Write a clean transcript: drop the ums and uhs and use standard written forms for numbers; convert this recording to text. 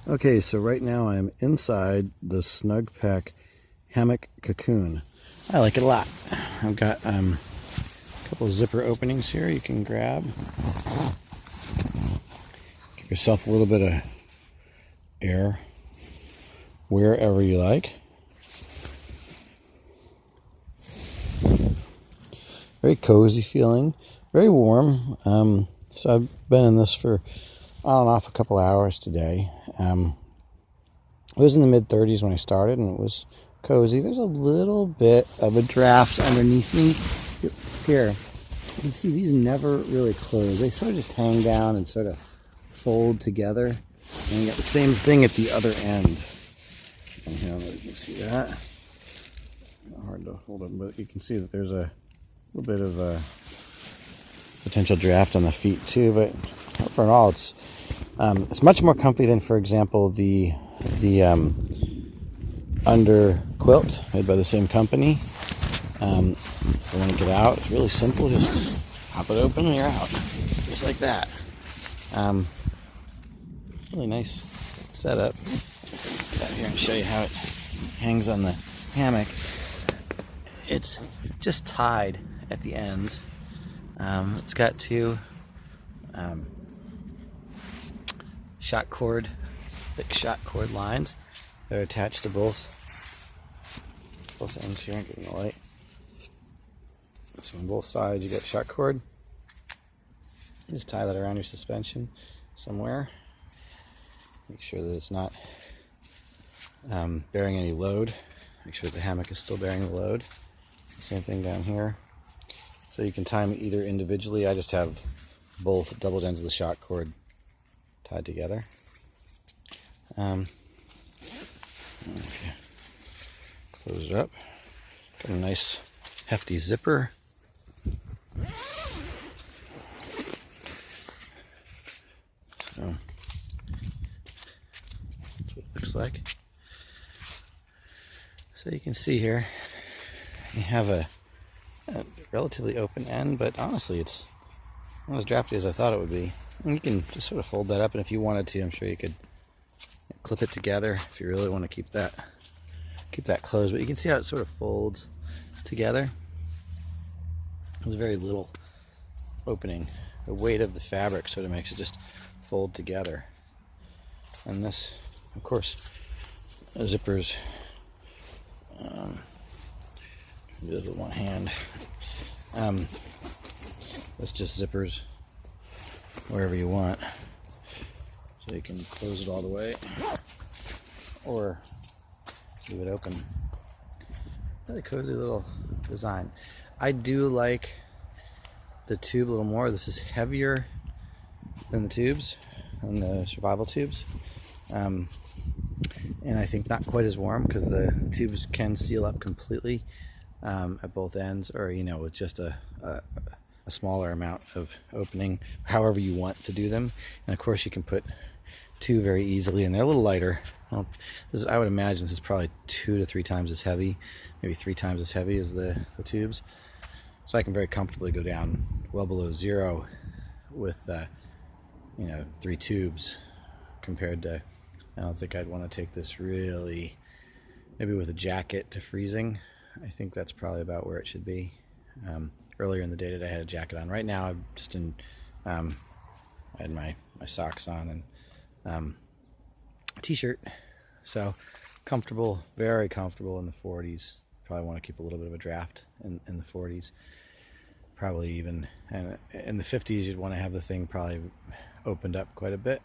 Okay, so right now I'm inside the Snug hammock cocoon. I like it a lot. I've got a couple of zipper openings here you can grab. Give yourself a little bit of air wherever you like. Very cozy feeling, very warm. So I've been in this for on and off a couple hours today. It was in the mid-30s when I started, and it was cozy. There's a little bit of a draft underneath me here. You can see these never really close. They sort of just hang down and sort of fold together. And you got the same thing at the other end. And here, you can see that. Not hard to hold it, but you can see that there's a little bit of a potential draft on the feet too. But overall, it's much more comfy than, for example, the under quilt made by the same company. If you want to get out, it's really simple. Just pop it open and you're out, just like that. Really nice setup. Get out here and show you how it hangs on the hammock. It's just tied at the ends. It's got two thick shot cord lines that are attached to both ends here. I'm getting the light. So on both sides you got shot cord. You just tie that around your suspension somewhere. Make sure that it's not bearing any load. Make sure the hammock is still bearing the load. Same thing down here. So you can tie them either individually. I just have both double ends of the shot cord tied together. If you close it up, got a nice hefty zipper. So that's what it looks like. So you can see here, you have a relatively open end, but honestly it's not as drafty as I thought it would be. And you can just sort of fold that up, and if you wanted to, I'm sure you could clip it together if you really want to keep that closed. But you can see how it sort of folds together. There's very little opening. The weight of the fabric sort of makes it just fold together. And this, of course, zippers. Do this with one hand. This just zippers wherever you want, so you can close it all the way or leave it open. Really cozy little design. I do like the tube a little more. This is heavier than the tubes, than the survival tubes, and I think not quite as warm because the tubes can seal up completely at both ends, or with just a smaller amount of opening, however you want to do them. And of course you can put two very easily, and they're a little lighter. Well, I would imagine this is probably 2 to 3 times as heavy, maybe 3 times as heavy as the tubes. So I can very comfortably go down well below zero with 3 tubes, compared to, I don't think I'd want to take this really, maybe with a jacket to freezing. I think that's probably about where it should be. Earlier in the day today I had a jacket on. Right now I'm just in, I had my socks on and a t-shirt. So comfortable, very comfortable in the 40s. Probably want to keep a little bit of a draft in the 40s. Probably even, and in the 50s you'd want to have the thing probably opened up quite a bit.